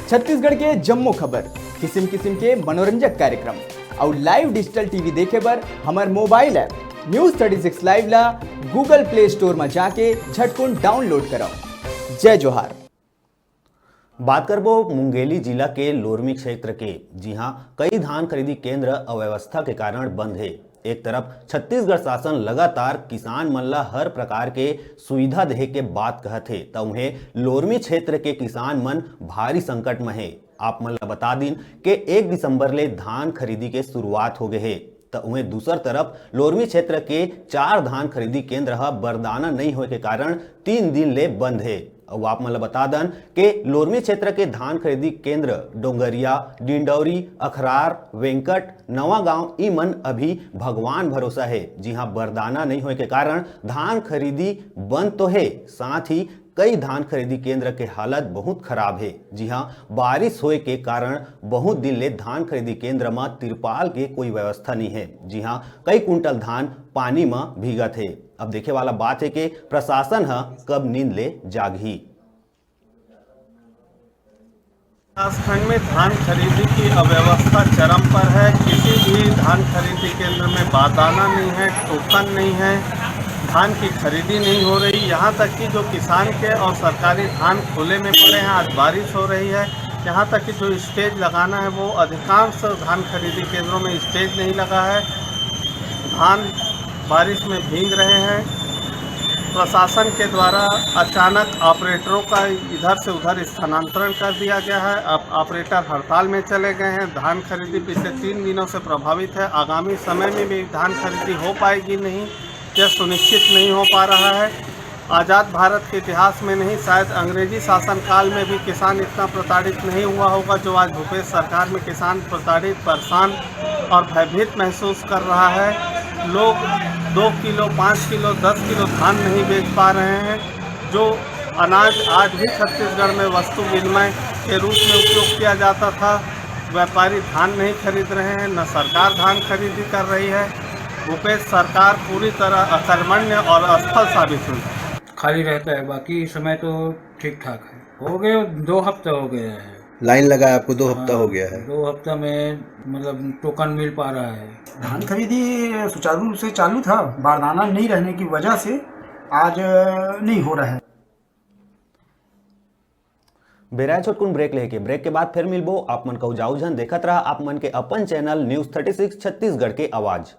छत्तीसगढ़ के जम्मो खबर, किस्म किस्म के मनोरंजक कार्यक्रम और लाइव डिजिटल टीवी देखे बर हमार मोबाइल ऐप न्यूज 36 लाइव ला गूगल प्ले स्टोर में जाके झटकुन डाउनलोड कराओ। जय जोहार। बात करबो मुंगेली जिला के लोरमी क्षेत्र के। जी हां, कई धान खरीदी केंद्र अव्यवस्था के कारण बंद है। एक तरफ छत्तीसगढ़ शासन लगातार किसान मन ला हर प्रकार के सुविधा देहे के बात कहत है, तो उन्हें लोरमी क्षेत्र के किसान मन भारी संकट में है। आप मन ला बता दिन के 1 दिसंबर ले धान खरीदी के शुरुआत हो गए है, तो उन्हें दूसर तरफ लोरमी क्षेत्र के 4 धान खरीदी केंद्र बरदाना नहीं होने के कारण 3 दिन ले बंद है। और आप मतलब बता दन के लोरमी क्षेत्र के धान खरीदी केंद्र डोंगरिया, डिंडौरी, अखरार, वेंकट, नवा गांव ई मन अभी भगवान भरोसा है। जी हां, बरदाना नहीं होने के कारण धान खरीदी बंद तो है, साथ ही कई धान खरीदी केंद्र के हालत बहुत खराब है। जी हां, बारिश होए के कारण बहुत दिन ले धान खरीदी केंद्र में तिरपाल के कोई व्यवस्था नहीं है। जी हां, कई कुंटल धान पानी में भीगत है। अब देखे वाला बात है कि प्रशासन कब नींद ले जागी। विकासखंड में धान खरीदी की अव्यवस्था चरम पर है। किसी भी धान खरीदी केंद्र में बारदाना नहीं है, टोकन नहीं है, धान की खरीदी नहीं हो रही। यहाँ तक कि जो किसान के और सरकारी धान खुले में पड़े हैं, आज बारिश हो रही है। यहाँ तक कि जो स्टेज लगाना है वो अधिकांश धान खरीदी केंद्रों में स्टेज नहीं लगा है। धान बारिश में भीग रहे हैं। प्रशासन के द्वारा अचानक ऑपरेटरों का इधर से उधर स्थानांतरण कर दिया गया है। अब ऑपरेटर हड़ताल में चले गए हैं। धान खरीदी पिछले 3 दिनों से प्रभावित है। आगामी समय में भी धान खरीदी हो पाएगी नहीं, यह सुनिश्चित नहीं हो पा रहा है। आज़ाद भारत के इतिहास में नहीं, शायद अंग्रेजी शासनकाल में भी किसान इतना प्रताड़ित नहीं हुआ होगा जो आज भूपेश सरकार में किसान प्रताड़ित, परेशान और भयभीत महसूस कर रहा है। लोग 2 किलो, 5 किलो, 10 किलो धान नहीं बेच पा रहे हैं। जो अनाज आज भी छत्तीसगढ़ में वस्तु विनिमय के रूप में उपयोग किया जाता था, व्यापारी धान नहीं खरीद रहे हैं, न सरकार धान खरीदी कर रही है। भूपेश सरकार पूरी तरह अकर्मण्य और असफल साबित हुई। खाली रहता है, बाकी समय तो ठीक ठाक है। हो गए 2 हफ्ते हो गए हैं। लाइन लगा आपको 2 हफ्ता हो गया है। 2 हफ्ता में मतलब टोकन मिल पा रहा है। धान खरीदी सुचारू रूप से चालू था, बारदाना नहीं रहने की वजह से आज नहीं हो रहा है। बेराय छोटकुन ब्रेक लेके ब्रेक के बाद फिर मिलबो। आप मन को जाऊ जन देखत रहा आप मन के अपन चैनल न्यूज 36 छत्तीसगढ़ के आवाज।